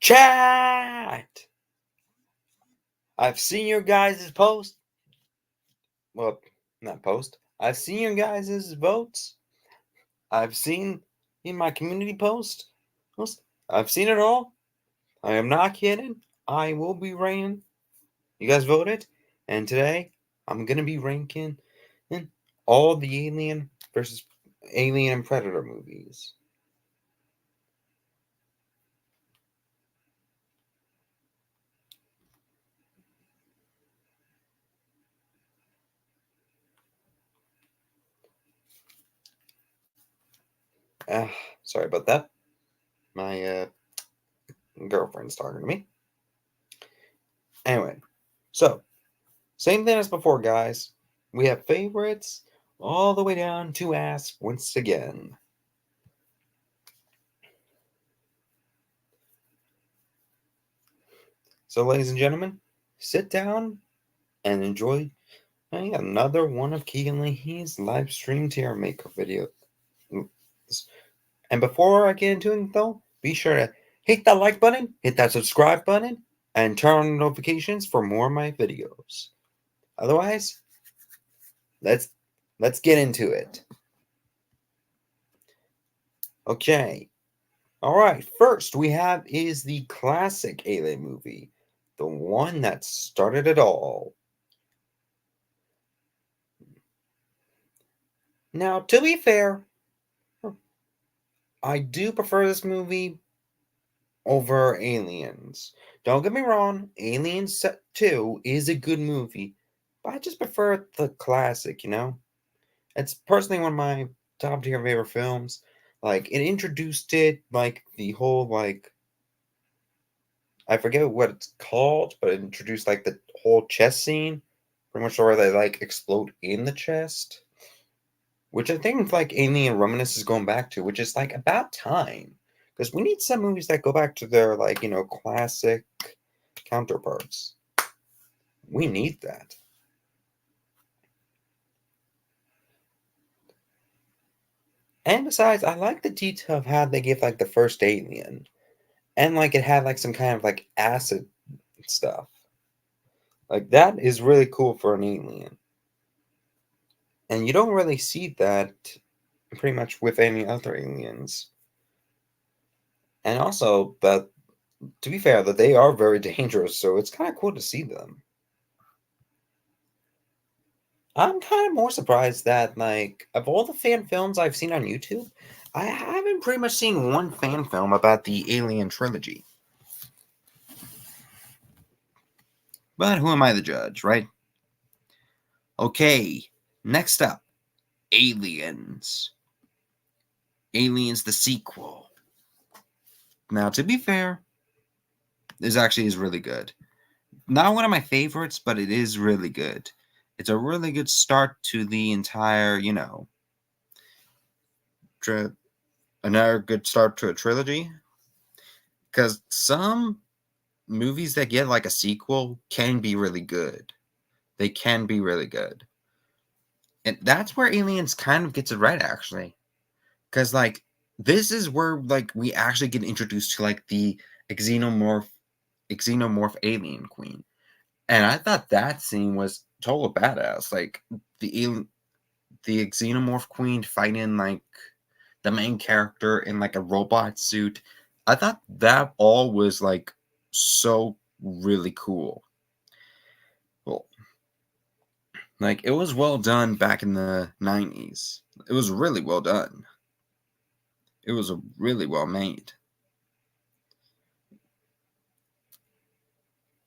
Chat! I've seen your guys' post. Well, not post. I've seen your guys' votes. I've seen in my community post. I've seen it all. I am not kidding. I will be ranking. You guys voted. And today, I'm going to be ranking all the Alien versus Alien and Predator movies. Sorry about that. My girlfriend's talking to me. Anyway, so same thing as before, guys. We have favorites all the way down to ass once again. So, ladies and gentlemen, sit down and enjoy another one of Keegan Leahy's live stream tier maker video. And before I get into it, though, be sure to hit that like button, hit that subscribe button, and turn on notifications for more of my videos. Otherwise, let's get into it. Okay. All right. First, we have is the classic Alien movie, the one that started it all. Now, to be fair, I do prefer this movie over Aliens. Don't get me wrong, Aliens 2 is a good movie, but I just prefer the classic, It's personally one of my top tier favorite films. Like, it introduced it, like, the whole, like, I forget what it's called, but it introduced, like, the whole chest scene, pretty much where they, like, explode in the chest. Which I think, like, Alien Romulus is going back to, which is, like, about time. Because we need some movies that go back to their, like, classic counterparts. We need that. And besides, I like the detail of how they give, like, the first Alien. And, like, it had, like, some kind of, like, acid stuff. Like, that is really cool for an Alien. And you don't really see that pretty much with any other aliens. And also, that, to be fair, that they are very dangerous, so it's kind of cool to see them. I'm kind of more surprised that, like, of all the fan films I've seen on YouTube, I haven't pretty much seen one fan film about the Alien trilogy. But who am I the judge, right? Okay, next up, Aliens. Aliens the sequel. Now, to be fair, this actually is really good. Not one of my favorites, but it is really good. It's a really good start to the entire, another good start to a trilogy. Because some movies that get like a sequel can be really good. They can be really good. And that's where Aliens kind of gets it right, actually. Because, like, this is where, like, we actually get introduced to, like, the xenomorph alien queen. And I thought that scene was total badass. Like, the xenomorph queen fighting, like, the main character in, like, a robot suit. I thought that all was, like, so really cool. Well, like, it was well done back in the 90s. It was really well done. It was really well made.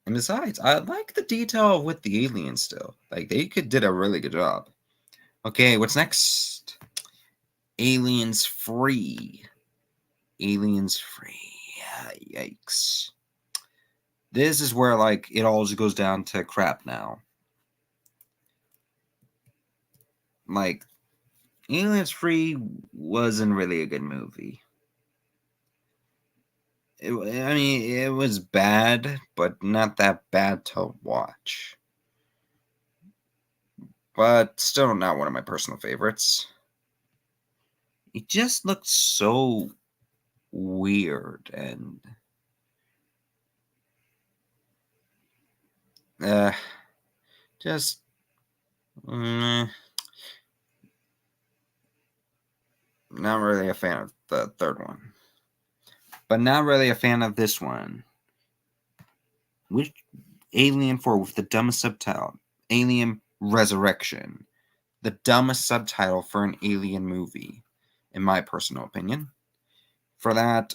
And besides, I like the detail with the aliens still. Like, did a really good job. Okay, what's next? Aliens Free. Aliens Free. Yikes. This is where, like, it all just goes down to crap now. Like, Aliens Free wasn't really a good movie. It was bad, but not that bad to watch. But still not one of my personal favorites. It just looked so weird, and just not really a fan of the third one, but not really a fan of this one. Which Alien 4 with the dumbest subtitle, Alien Resurrection, the dumbest subtitle for an Alien movie, in my personal opinion. For that,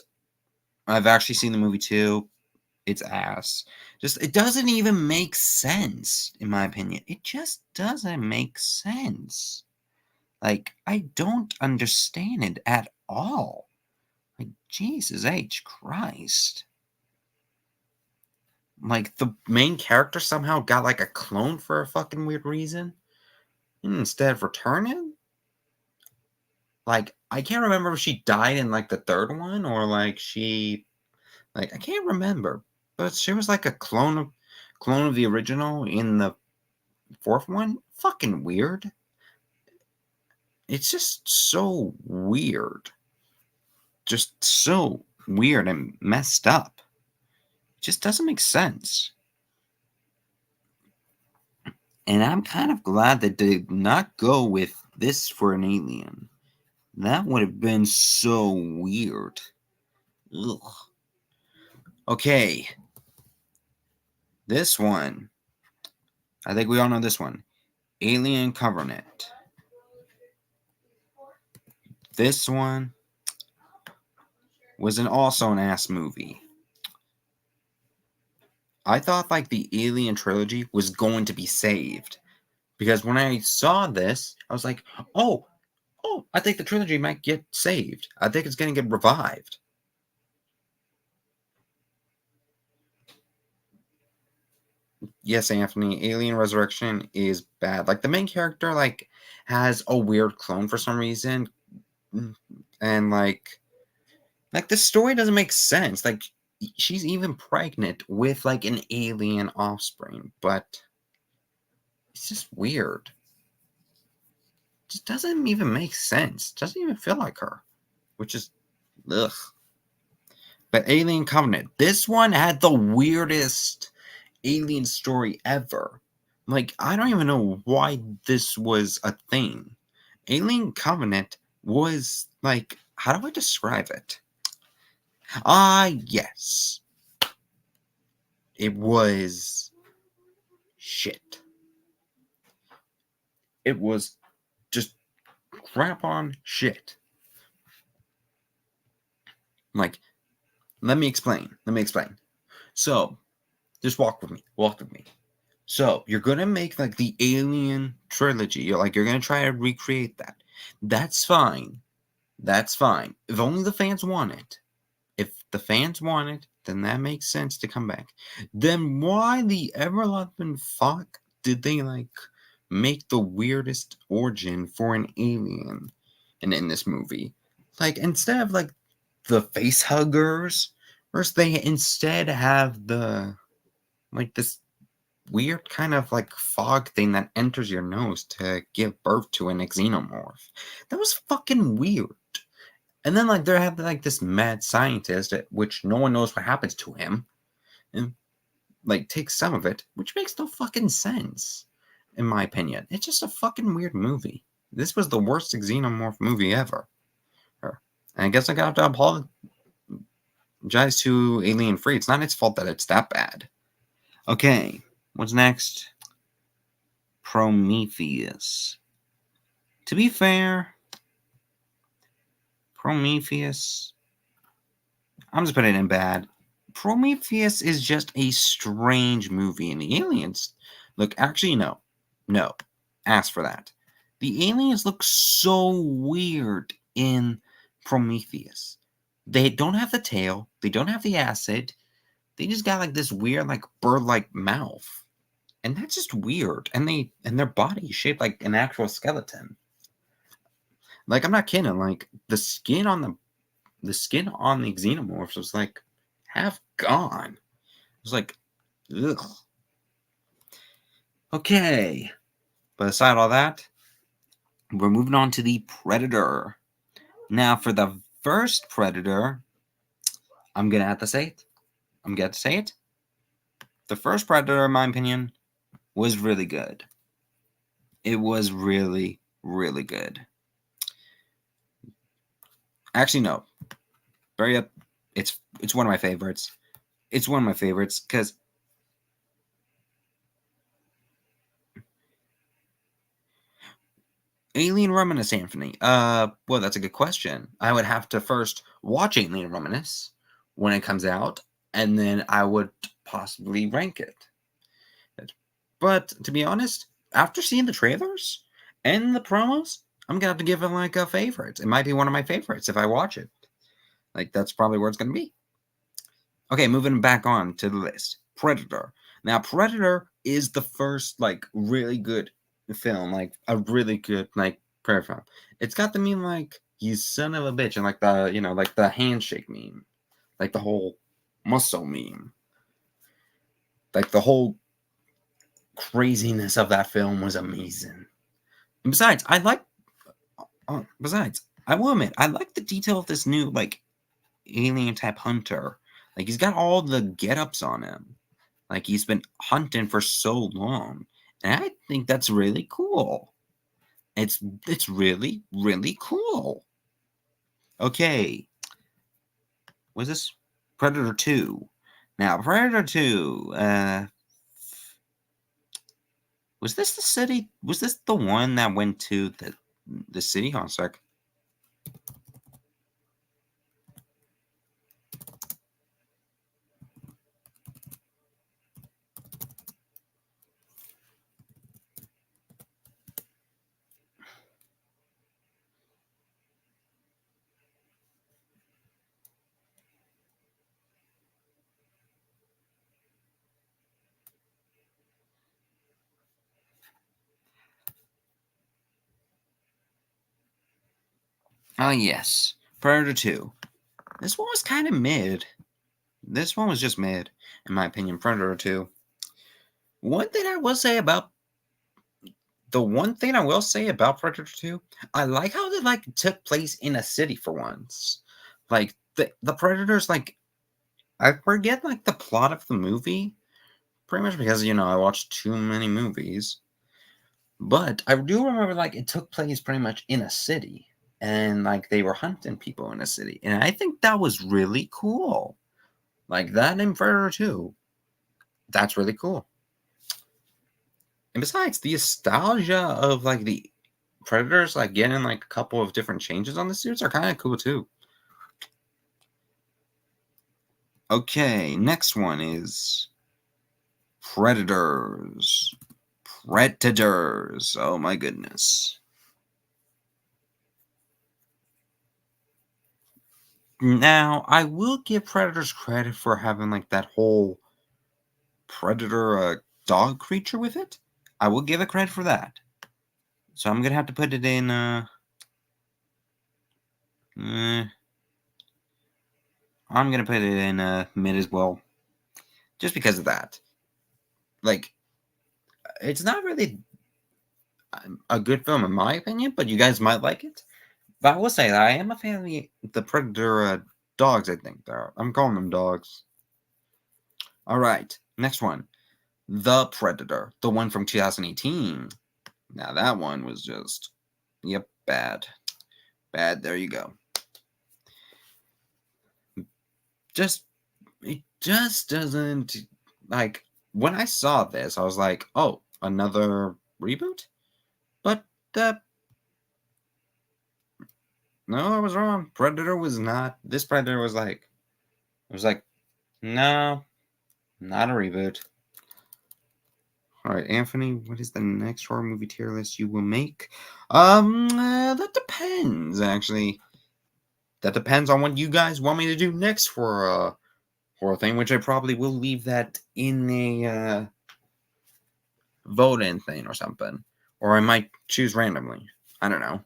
I've actually seen the movie too. It's ass. It doesn't even make sense, in my opinion. It just doesn't make sense. Like, I don't understand it at all. Like, Jesus H. Christ. Like, the main character somehow got, like, a clone for a fucking weird reason. Instead of returning? Like, I can't remember if she died in, like, the third one, or, like, she... Like, I can't remember. But she was, like, a clone of the original in the fourth one. Fucking weird. It's just so weird. Just so weird and messed up. It just doesn't make sense. And I'm kind of glad they did not go with this for an Alien. That would have been so weird. Ugh. Okay. This one. I think we all know this one. Alien Covenant. This one was also an ass movie. I thought like the Alien trilogy was going to be saved. Because when I saw this, I was like, oh, I think the trilogy might get saved. I think it's going to get revived. Yes, Anthony, Alien Resurrection is bad. Like the main character like has a weird clone for some reason. And like the story doesn't make sense. Like she's even pregnant with like an alien offspring, but it's just weird. It just doesn't even make sense. It doesn't even feel like her, which is ugh. But Alien Covenant, this one had the weirdest alien story ever. Like, I don't even know why this was a thing. Alien Covenant was like, how do I describe it? Yes. It was shit. It was just crap on shit. Like, let me explain. So, just walk with me. So, you're gonna make like the Alien trilogy. You're gonna try to recreate that. That's fine. If only the fans want it. If the fans want it, then that makes sense to come back. Then why the everloving fuck did they like make the weirdest origin for an alien in this movie? Like instead of like the face huggers, first they instead have the like this weird kind of like fog thing that enters your nose to give birth to an xenomorph. That was fucking weird. And then like they have like this mad scientist, which no one knows what happens to him, and like takes some of it, which makes no fucking sense, in my opinion. It's just a fucking weird movie. This was the worst xenomorph movie ever. And I guess I got to apologize to Alien Free. It's not its fault that it's that bad. Okay, what's next? Prometheus. To be fair, Prometheus, I'm just putting it in bad. Prometheus is just a strange movie, and the aliens look actually no. Ask for that. The aliens look so weird in Prometheus. They don't have the tail, they don't have the acid, they just got like this weird like bird-like mouth. And that's just weird. And their body is shaped like an actual skeleton. Like I'm not kidding, like the skin on the xenomorphs was like half gone. It was like, ugh. Okay. But aside all that, we're moving on to the Predator. Now, for the first Predator, I'm going to have to say it. The first Predator, in my opinion, was really good. It was really, really good. Actually, no. Bury Up, it's one of my favorites. It's one of my favorites because Alien Romulus, Anthony. Well, that's a good question. I would have to first watch Alien Romulus when it comes out, and then I would possibly rank it. But to be honest, after seeing the trailers and the promos, I'm gonna have to give it like a favorite. It might be one of my favorites if I watch it. Like that's probably where it's gonna be. Okay, moving back on to the list. Predator. Now, Predator is the first like really good film, like a really good like prayer film. It's got the meme like you son of a bitch, and like the like the handshake meme, like the whole muscle meme, like the whole craziness of that film was amazing. And besides, I will admit, I like the detail of this new like alien type hunter. Like he's got all the get-ups on him. Like he's been hunting for so long. And I think that's really cool. It's really, really cool. Okay. Was this Predator 2? Now, Predator 2, was this the city? Was this the one that went to the city? Hold on a sec. Oh, yes. Predator 2. This one was kind of mid. This one was just mid, in my opinion. Predator 2. One thing I will say about Predator 2, I like how it like took place in a city for once. Like the Predators, like I forget like the plot of the movie, pretty much because I watched too many movies. But I do remember like it took place pretty much in a city, and like they were hunting people in a city, and I think that was really cool. Like that in Predator 2, that's really cool. And besides, the nostalgia of like the Predators like getting like a couple of different changes on the suits are kind of cool too. Okay, next one is Predators. Predators. Oh my goodness. Now, I will give Predators credit for having like that whole Predator dog creature with it. I will give it credit for that. So I'm gonna have to put it in I'm gonna put it in mid as well. Just because of that. Like it's not really a good film in my opinion, but you guys might like it. But I will say that I am a fan of the Predator dogs, I think. I'm calling them dogs. Alright, next one. The Predator. The one from 2018. Now that one was just, yep, bad. Bad, there you go. It just doesn't, like, when I saw this, I was like, oh, another reboot? But, no, I was wrong. Predator was not, this Predator was like, no, not a reboot. All right, Anthony, what is the next horror movie tier list you will make? That depends, actually. That depends on what you guys want me to do next for a horror thing, which I probably will leave that in a vote-in thing or something. Or I might choose randomly. I don't know.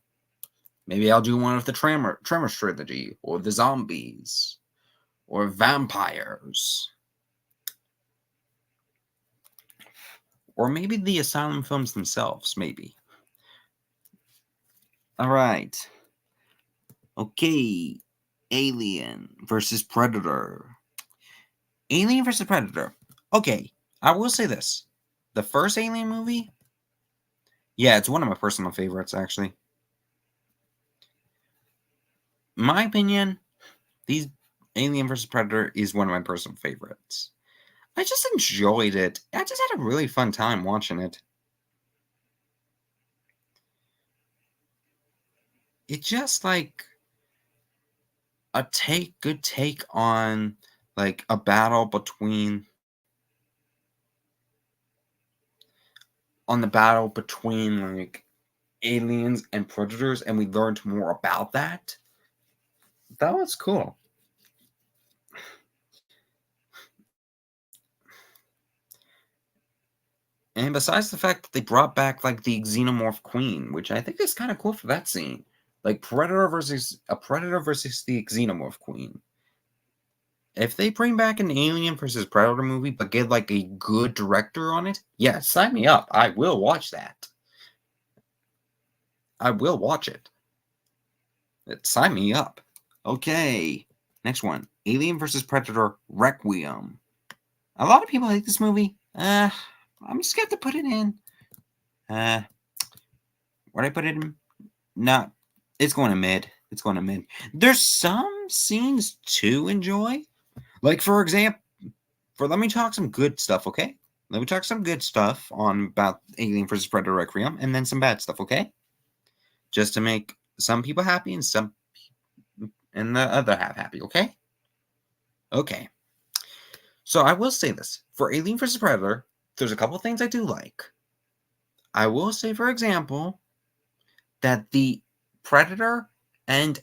Maybe I'll do one of the Tremors trilogy, or the zombies, or vampires. Or maybe the Asylum films themselves, maybe. All right. Okay. Alien versus Predator. Alien versus Predator. Okay. I will say this. The first Alien movie, yeah, it's one of my personal favorites, actually. My opinion, these Alien vs. Predator is one of my personal favorites. I just enjoyed it. I just had a really fun time watching it. It's just like a good take on like a battle between like aliens and predators, and we learned more about that. That was cool. And besides the fact that they brought back like the xenomorph queen, which I think is kind of cool for that scene, like predator versus the xenomorph queen. If they bring back an Alien versus Predator movie, but get like a good director on it, yeah, sign me up. I will watch that. I will watch it. Sign me up. Okay, next one: Alien versus Predator Requiem. A lot of people hate this movie. I'm just gonna have to put it in. Where did I put it in? No, it's going to mid. It's going to mid. There's some scenes to enjoy. Like, for example, let me talk some good stuff, okay? Let me talk some good stuff on about Alien vs. Predator Requiem, and then some bad stuff, okay? Just to make some people happy and the other half happy, okay? Okay. So I will say this. For Alien vs. Predator, there's a couple things I do like. I will say, for example, that the Predator and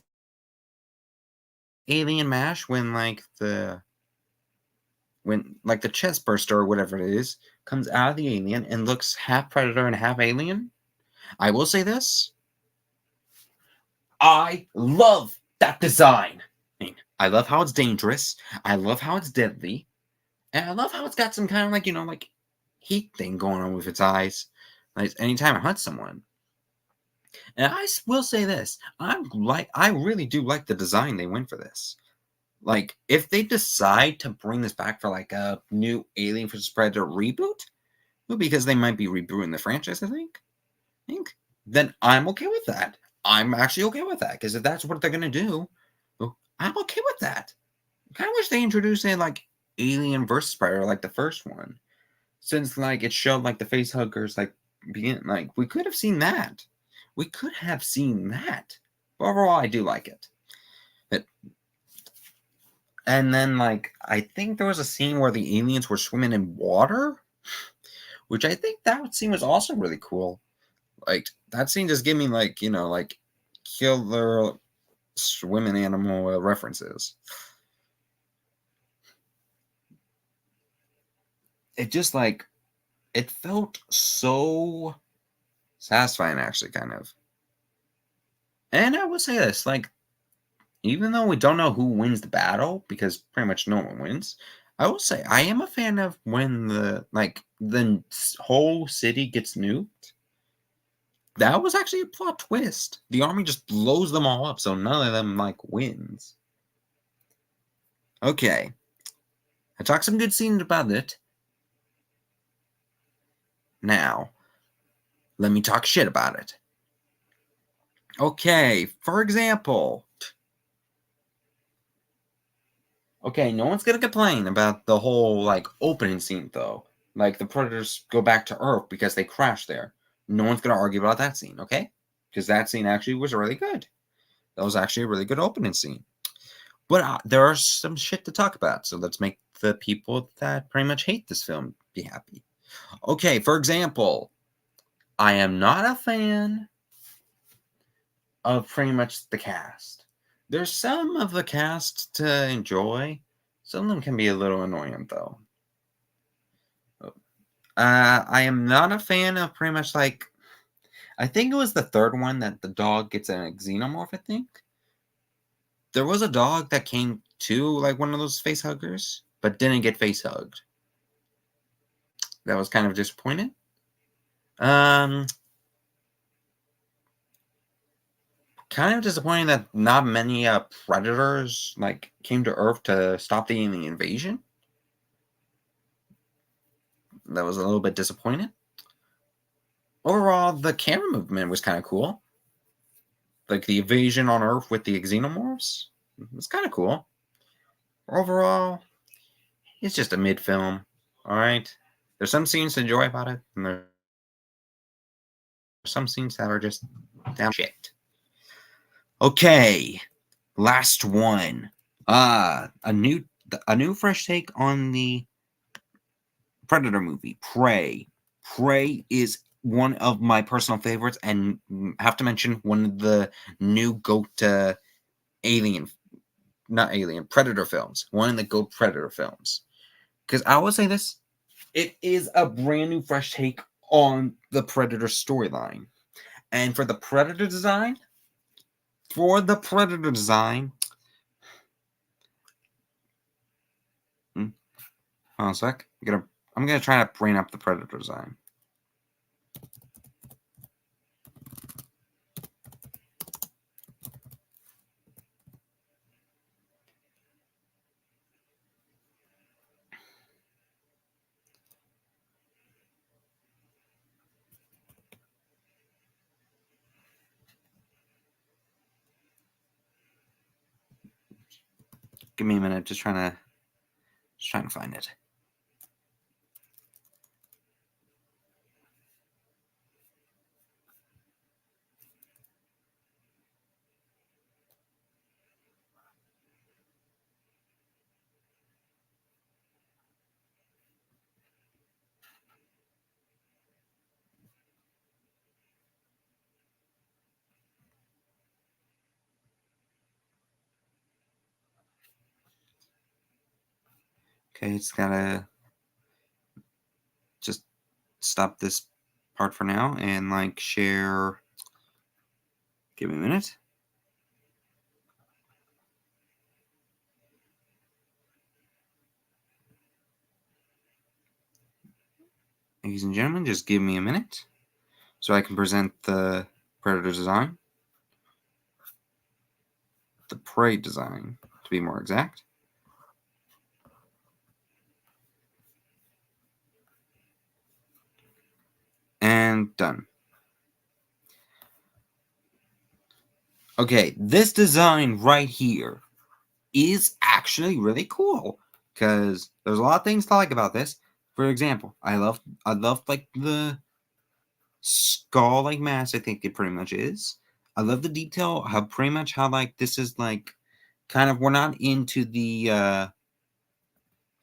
Alien mash when the chest burster or whatever it is comes out of the alien and looks half predator and half alien. I will say this. I love that design. I love how it's dangerous. I love how it's deadly. And I love how it's got some kind of like heat thing going on with its eyes. Like anytime it hunts someone. And I will say this. I really do like the design they went for this. Like, if they decide to bring this back for like a new Alien vs. Predator reboot, because they might be rebooting the franchise, I think, then I'm okay with that. I'm actually okay with that, because if that's what they're gonna do, I'm okay with that. I kind of wish they introduced it like Alien vs. Predator, like the first one, since like it showed like the face huggers like being like we could have seen that. We could have seen that. But overall, I do like it. And then, like, I think there was a scene where the aliens were swimming in water, which I think that scene was also really cool. Like, that scene just gave me, like, like killer swimming animal references. It just, like, it felt so satisfying, actually, kind of. And I would say this, like, even though we don't know who wins the battle, because pretty much no one wins, I will say I am a fan of when the whole city gets nuked. That was actually a plot twist. The army just blows them all up, so none of them like wins. Okay. I talked some good scenes about it. Now, let me talk shit about it. Okay, for example. Okay, no one's gonna complain about the whole like opening scene though. Like the predators go back to Earth because they crashed there. No one's gonna argue about that scene, okay? Because that scene actually was really good. That was actually a really good opening scene. But there are some shit to talk about, so let's make the people that pretty much hate this film be happy. Okay, for example, I am not a fan of pretty much the cast. There's some of the cast to enjoy. Some of them can be a little annoying, though. I am not a fan of pretty much like. I think it was the third one that the dog gets a xenomorph, I think. There was a dog that came to like one of those face huggers, but didn't get face hugged. That was kind of disappointing. Kind of disappointing that not many predators like came to Earth to stop the alien invasion. that was a little bit disappointed. Overall, the camera movement was kind of cool. Like the invasion on Earth with the xenomorphs, it's kind of cool. Overall, it's just a mid film. All right, there's some scenes to enjoy about it, and there's some scenes that are just damn shit. Okay, last one. A new fresh take on the Predator movie, Prey. Prey is one of my personal favorites, and have to mention one of the new GOAT Predator films. One of the GOAT Predator films. Because I will say this, it is a brand new fresh take on the Predator storyline. And for the Predator design, hold on a sec. I'm gonna try to bring up the Predator design. Give me a minute, just trying to find it. Okay, it's gotta just stop this part for now and like share. Give me a minute. Ladies and gentlemen, just give me a minute so I can present the Predator design. The Prey design, to be more exact. And done. Okay, this design right here is actually really cool because there's a lot of things to like about this. For example, I love like the skull like mask. I think it pretty much is. I love the detail. How like this is like kind of, we're not into the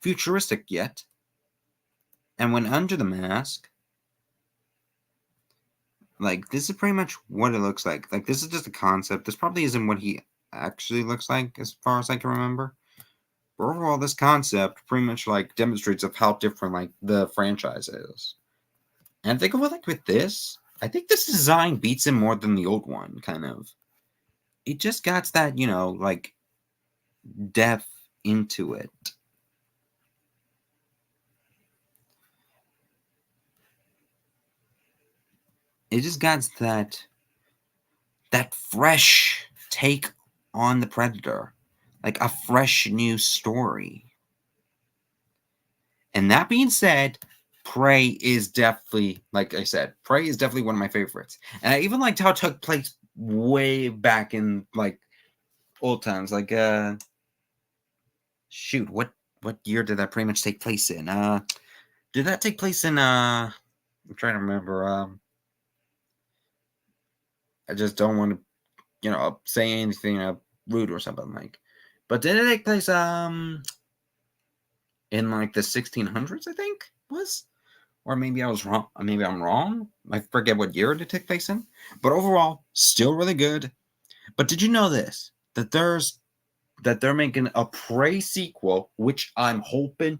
futuristic yet. And when under the mask, like this is pretty much what it looks like. Like this is just a concept. This probably isn't what he actually looks like as far as I can remember. But overall, this concept pretty much like demonstrates of how different like the franchise is. And I think with this, I think this design beats him more than the old one, kind of. It just got that, like depth into it. It just got that fresh take on the Predator, like a fresh new story. And that being said, Prey is definitely, like I said, Prey is definitely one of my favorites. And I even liked how it took place way back in like old times. Like shoot, what year did that pretty much take place in? Did that take place in I'm trying to remember. I just don't want to, say anything rude or something like. But did it take place in like the 1600s, I think was? Or maybe I was wrong. Maybe I'm wrong. I forget what year it took place in. But overall, still really good. But did you know this? That they're making a Prey sequel, which I'm hoping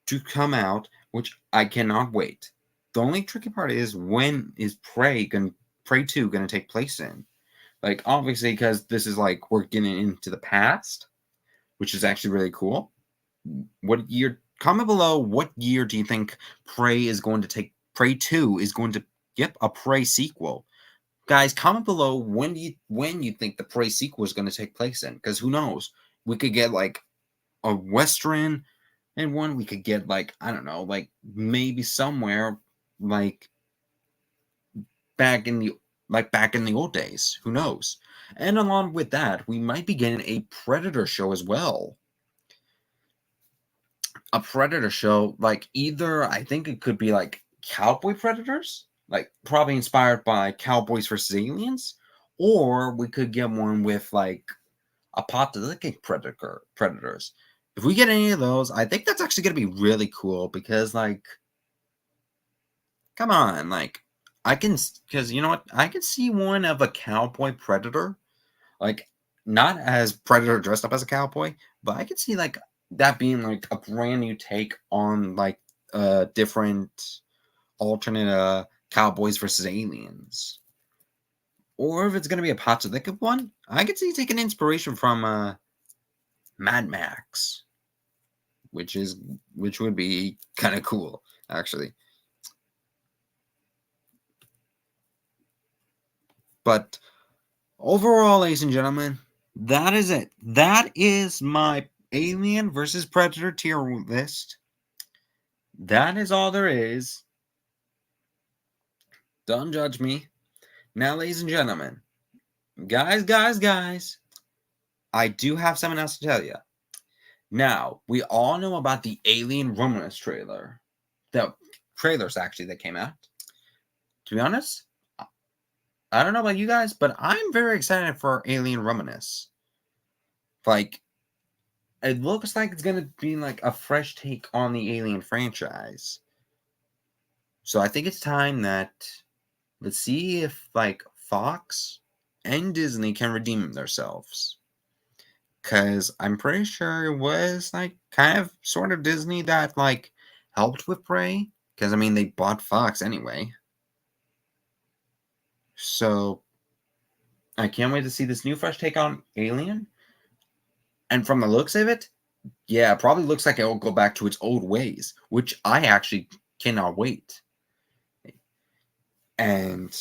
to come out, which I cannot wait. The only tricky part is, when is Prey 2 gonna take place in? Like, obviously, because this is like we're getting into the past, which is actually really cool. What year? Comment below, what year do you think Prey 2 is going to get a Prey sequel? Guys, comment below when you think the Prey sequel is going to take place in, because who knows? We could get like a Western And one we could get like, I don't know, like maybe somewhere like back in the old days. Who knows? And along with that, we might be getting a Predator show as well. A Predator show, like either I think it could be like Cowboy Predators, like probably inspired by Cowboys versus Aliens, or we could get one with like apocalyptic predators. If we get any of those, I think that's actually gonna be really cool because like, come on, like I can, because you know what, I can see one of a cowboy predator, like not as Predator dressed up as a cowboy, but I could see like that being like a brand new take on like different alternate Cowboys versus Aliens. Or if it's gonna be a apocalyptic one, I could see taking inspiration from Mad Max, which would be kind of cool actually. But overall, ladies and gentlemen, that is it. That is my Alien versus Predator tier list. That is all there is. Don't judge me. Now, ladies and gentlemen, guys, I do have something else to tell you. Now, we all know about the Alien Romulus trailer. The trailers actually that came out. To be honest, I don't know about you guys, but I'm very excited for Alien Romulus. Like, it looks like it's gonna be like a fresh take on the Alien franchise. So I think it's time that let's see if like Fox and Disney can redeem themselves. Cause I'm pretty sure it was like kind of sort of Disney that like helped with Prey. Cause I mean they bought Fox anyway. So I can't wait to see this new fresh take on Alien. And from the looks of it, yeah, it probably looks like it will go back to its old ways, which I actually cannot wait. And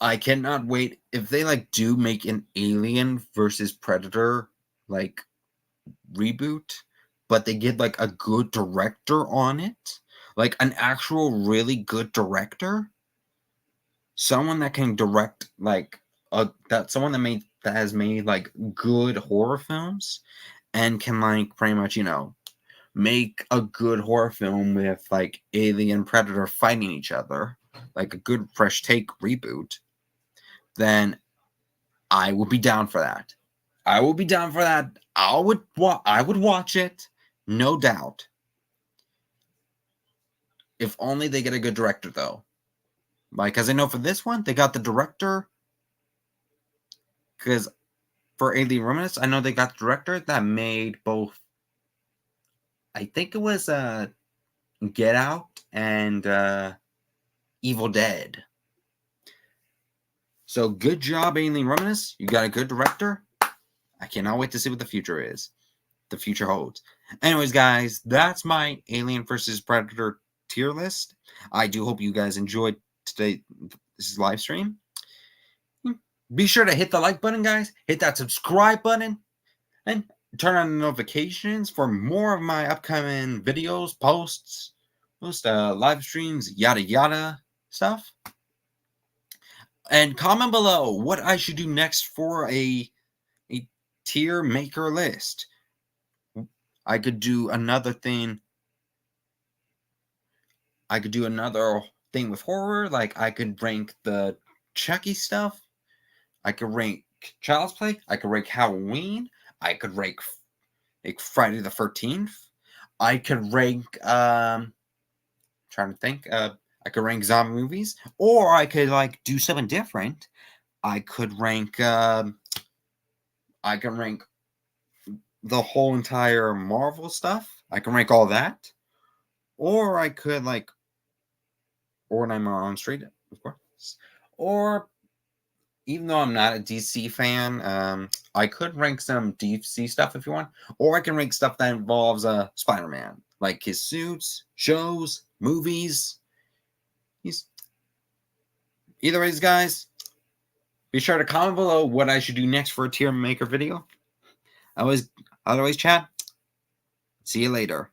I cannot wait if they like do make an Alien versus Predator like reboot, but they get like a good director on it, like an actual really good director, someone that can direct like someone that has made like good horror films and can like pretty much make a good horror film with like Alien Predator fighting each other, like a good fresh take reboot, then I would be down for that. I will be down for that. I would watch it, no doubt. If only they get a good director though. Like, because I know for this one, they got the director. Because for Alien Romulus, I know they got the director that made both. I think it was Get Out and Evil Dead. So good job, Alien Romulus. You got a good director. I cannot wait to see what the future is. The future holds. Anyways, guys, that's my Alien versus Predator tier list. I do hope you guys enjoyed today's live stream. Be sure to hit the like button, guys. Hit that subscribe button. And turn on the notifications for more of my upcoming videos, posts, live streams, yada yada stuff. And comment below what I should do next for a tier maker list. I could do another thing. I could do another thing with horror. Like I could rank the Chucky stuff. I could rank Child's Play. I could rank Halloween. I could rank like Friday the 13th. I could rank trying to think. I could rank zombie movies. Or I could like do something different. I could rank I can rank the whole entire Marvel stuff. I can rank all that. Or I could like organize my own street, of course. Or even though I'm not a DC fan, I could rank some DC stuff if you want, or I can rank stuff that involves Spider-Man, like his suits, shows, movies. Either ways, guys, be sure to comment below what I should do next for a tier maker video. Otherwise, chat. See you later.